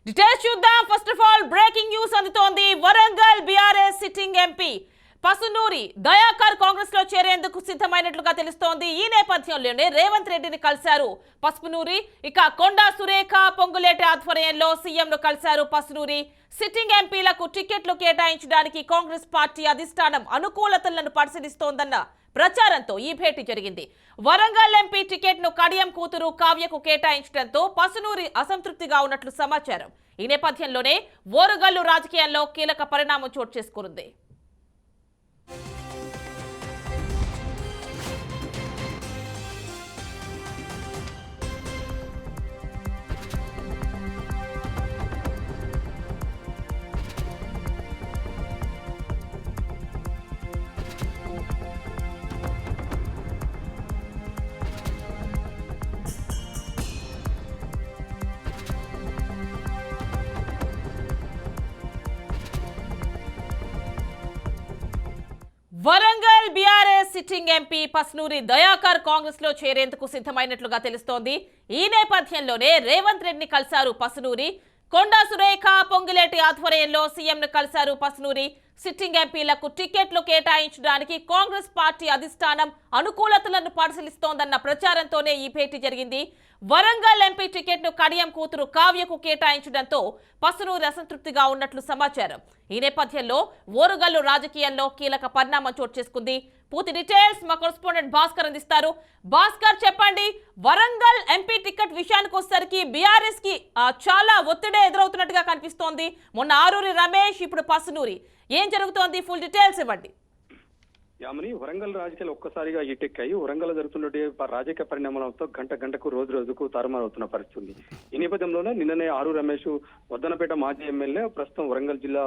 Details చూద్దాం. First of all breaking news అందుతోంది. Warangal BRS sitting MP Pasunuri Dayakar Congress లో చేరేందుకు సిద్ధమైనట్లుగా తెలుస్తోంది. ఈ నేపథ్యంలోనే రేవంత్ రెడ్డిని కలిశారు పసునూరి. ఇక కొండా సురేఖ పొంగులేటి ఆధ్వర్యంలో సీఎం ను కలిశారు పసునూరి. సిట్టింగ్ ఎంపీలకు టికెట్లు కేటాయించడానికి కాంగ్రెస్ పార్టీ అధిష్టానం అనుకూలతలను పరిశీలిస్తోందన్న ప్రచారంతో ఈ భేటీ జరిగింది. వరంగల్ ఎంపీ టికెట్ ను కడియం కూతురు కావ్యకు కేటాయించడంతో పసునూరి అసంతృప్తిగా ఉన్నట్లు సమాచారం. ఈ నేపథ్యంలోనే ఓరుగల్లు రాజకీయాల్లో కీలక పరిణామం చోటు చేసుకుంది. Warangal BRS sitting MP Pasunuri Dayakar Congress లో చేరేందుకు సిద్ధమైనట్లుగా తెలుస్తోంది. ఈ నేపథ్యంలోనే రేవంత్ రెడ్డిని కలిశారు పసునూరి. కొండా సురేఖ పొంగులేటి ఆధ్వర్యంలో సీఎం ను కలిశారు పసునూరి. సిట్టింగ్ ఎంపీలకు టికెట్లు కేటాయించడానికి కాంగ్రెస్ పార్టీ అధిష్టానం అనుకూలతలను పరిశీలిస్తోందన్న ప్రచారంతోనే ఈ భేటీ జరిగింది. వరంగల్ ఎంపీ టికెట్ ను కడియం కూతురు కావ్యకు కేటాయించడంతో పసునూరి అసంతృప్తిగా ఉన్నట్లు సమాచారం. ఈ నేపథ్యంలో ఓరుగల్లు రాజకీయాల్లో కీలక పరిణామం చోటు చేసుకుంది. పూర్తి డీటెయిల్స్ మా కరెస్పాండెంట్ భాస్కర్ అందిస్తారు. భాస్కర్, చెప్పండి, వరంగల్ ఎంపీ టికెట్ విషయానికి వచ్చేసరికి బీఆర్ఎస్ కి చాలా ఒత్తిడి ఎదురవుతున్నట్టుగా కనిపిస్తోంది. మొన్న ఆరూరి రమేష్, ఇప్పుడు పసునూరి. ఏం జరుగుతోంది? ఫుల్ డీటెయిల్స్ ఇవ్వండి. యామని, వరంగల్ రాజకీయాలు ఒక్కసారిగా ఇటెక్కాయి. వరంగల్ జరుగుతున్నట్టు రాజకీయ పరిణామాలతో గంటకు రోజు రోజుకు తారుమారవుతున్న పరిస్థితి ఉంది. ఈ నేపథ్యంలోనే నిన్ననే ఆరు రమేష్, వర్ధనపేట మాజీ ఎమ్మెల్యే, ప్రస్తుతం వరంగల్ జిల్లా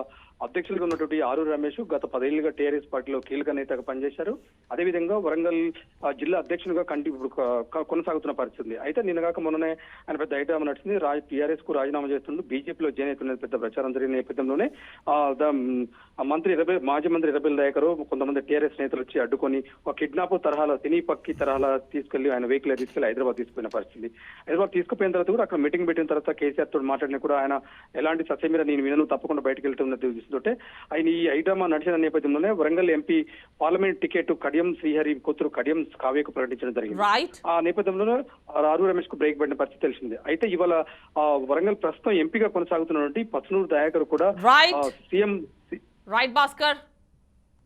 అధ్యక్షులుగా ఉన్నటువంటి ఆరు రమేష్ గత 10 ఏళ్లుగా టీఆర్ఎస్ పార్టీలో కీలక నేతగా పనిచేశారు. అదేవిధంగా వరంగల్ జిల్లా అధ్యక్షునిగా కొనసాగుతున్న పరిస్థితి. అయితే నిన్నగాక మొన్ననే ఆయన పెద్ద ఐటమ్ నడిచింది. టీఆర్ఎస్ కు రాజీనామా చేస్తుంటూ బీజేపీలో జాయిన్ అవుతున్న పెద్ద ప్రచారం జరిగిన నేపథ్యంలోనే మాజీ మంత్రి ఇరబెల్ దయాకర్ కొంతమంది టీఆర్ఎస్ నేతలు వచ్చి అడ్డుకొని ఒక కిడ్నాప్ తరహాలో, సినీ పక్కి తరహాలో తీసుకెళ్లి ఆయన వెహికల్ తీసుకెళ్లి హైదరాబాద్ తీసుకుపోయిన పరిస్థితి. హైదరాబాద్ తీసుకుపోయిన తర్వాత కూడా అక్కడ మీటింగ్ పెట్టిన తర్వాత కేసీఆర్ తోటి మాట్లాడినా కూడా ఆయన ఎలాంటి సత్యమీర నేను వినను, తప్పకుండా బయటకు వెళ్తున్నట్టు చూస్తుంటే ఆయన ఈ ఐటమ్ నడిచిన నేపథ్యంలోనే Warangal MP parliament ticket Kadiyam Srihari కూతురు కడియం కావ్యకు ప్రకటించడం జరిగింది. ఆ నేపథ్యంలోనే ఆరు రమేష్ కు బ్రేక్ పడిన పరిస్థితి తెలిసింది. అయితే ఇవాళ వరంగల్ ప్రస్తుతం ఎంపీగా కొనసాగుతున్నటువంటి పసునూరి దయాకర్ కూడా సీఎం రైట్ భాస్కర్.